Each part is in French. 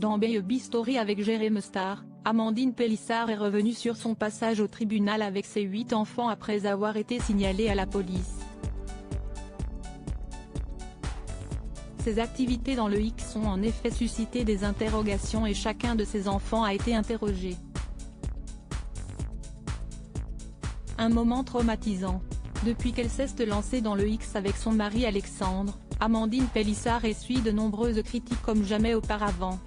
Dans Baby Story avec Jérém Star, Amandine Pélissard est revenue sur son passage au tribunal avec ses 8 enfants après avoir été signalée à la police. Ses activités dans le X ont en effet suscité des interrogations et chacun de ses enfants a été interrogé. Un moment traumatisant. Depuis qu'elle s'est lancée dans le X avec son mari Alexandre, Amandine Pélissard essuie de nombreuses critiques comme jamais auparavant.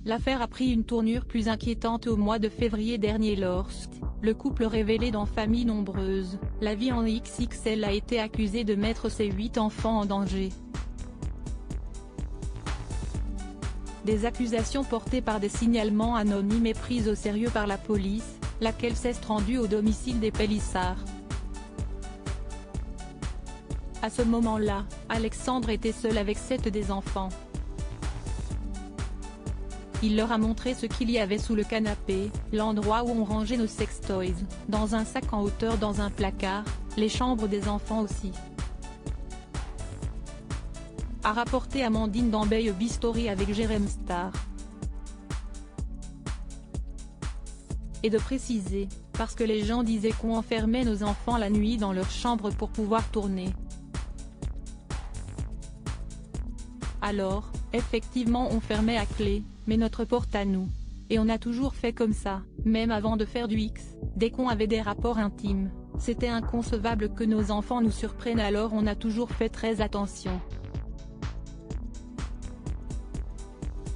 L'affaire a pris une tournure plus inquiétante au mois de février dernier lorsque, le couple révélé dans Famille Nombreuse, la vie en XXL a été accusé de mettre ses 8 enfants en danger. Des accusations portées par des signalements anonymes et prises au sérieux par la police, laquelle s'est rendue au domicile des Pélissard. À ce moment-là, Alexandre était seul avec 7 des enfants. Il leur a montré ce qu'il y avait sous le canapé, l'endroit où on rangeait nos sextoys, dans un sac en hauteur dans un placard, les chambres des enfants aussi. A rapporté Amandine dans Baby Story avec Jérém Star. Et de préciser, parce que les gens disaient qu'on enfermait nos enfants la nuit dans leur chambre pour pouvoir tourner. Alors, effectivement on fermait à clé, mais notre porte à nous. Et on a toujours fait comme ça, même avant de faire du X, dès qu'on avait des rapports intimes, c'était inconcevable que nos enfants nous surprennent, alors on a toujours fait très attention.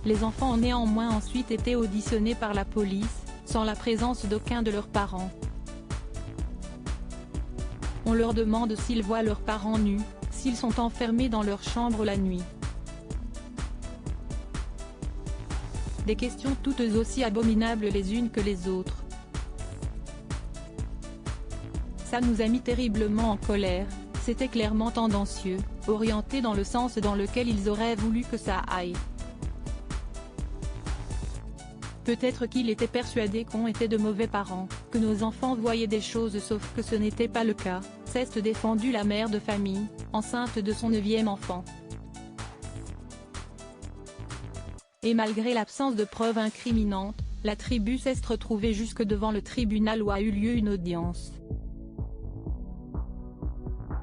Les enfants ont néanmoins ensuite été auditionnés par la police, sans la présence d'aucun de leurs parents. On leur demande s'ils voient leurs parents nus, s'ils sont enfermés dans leur chambre la nuit. Des questions toutes aussi abominables les unes que les autres. Ça nous a mis terriblement en colère, c'était clairement tendancieux, orienté dans le sens dans lequel ils auraient voulu que ça aille. Peut-être qu'il était persuadé qu'on était de mauvais parents, que nos enfants voyaient des choses sauf que ce n'était pas le cas, s'est défendue la mère de famille, enceinte de son 9e enfant. Et malgré l'absence de preuves incriminantes, la tribu s'est retrouvée jusque devant le tribunal où a eu lieu une audience.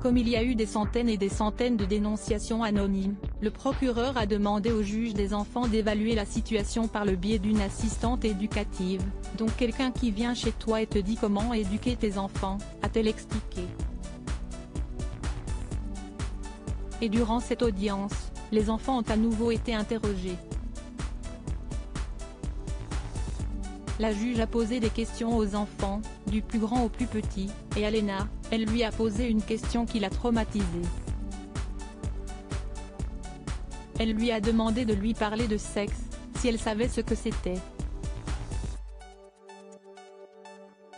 Comme il y a eu des centaines et des centaines de dénonciations anonymes, le procureur a demandé au juge des enfants d'évaluer la situation par le biais d'une assistante éducative, donc quelqu'un qui vient chez toi et te dit comment éduquer tes enfants, a-t-elle expliqué. Et durant cette audience, les enfants ont à nouveau été interrogés. La juge a posé des questions aux enfants, du plus grand au plus petit, et à Léna, elle lui a posé une question qui l'a traumatisée. Elle lui a demandé de lui parler de sexe, si elle savait ce que c'était.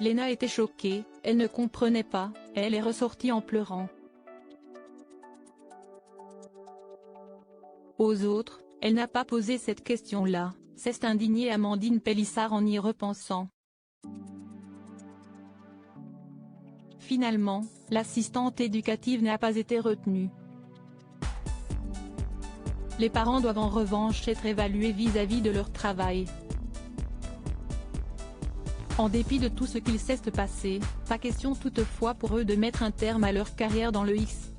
Léna était choquée, elle ne comprenait pas, et elle est ressortie en pleurant. Aux autres, elle n'a pas posé cette question-là, s'est indignée Amandine Pélissard en y repensant. Finalement, l'assistante éducative n'a pas été retenue. Les parents doivent en revanche être évalués vis-à-vis de leur travail. En dépit de tout ce qu'il s'est passé, pas question toutefois pour eux de mettre un terme à leur carrière dans le X.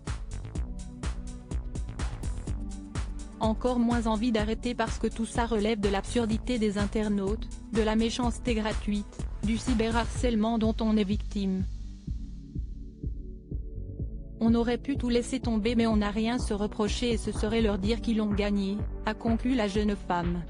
Encore moins envie d'arrêter parce que tout ça relève de l'absurdité des internautes, de la méchanceté gratuite, du cyberharcèlement dont on est victime. On aurait pu tout laisser tomber mais on n'a rien à se reprocher et ce serait leur dire qu'ils l'ont gagné, a conclu la jeune femme.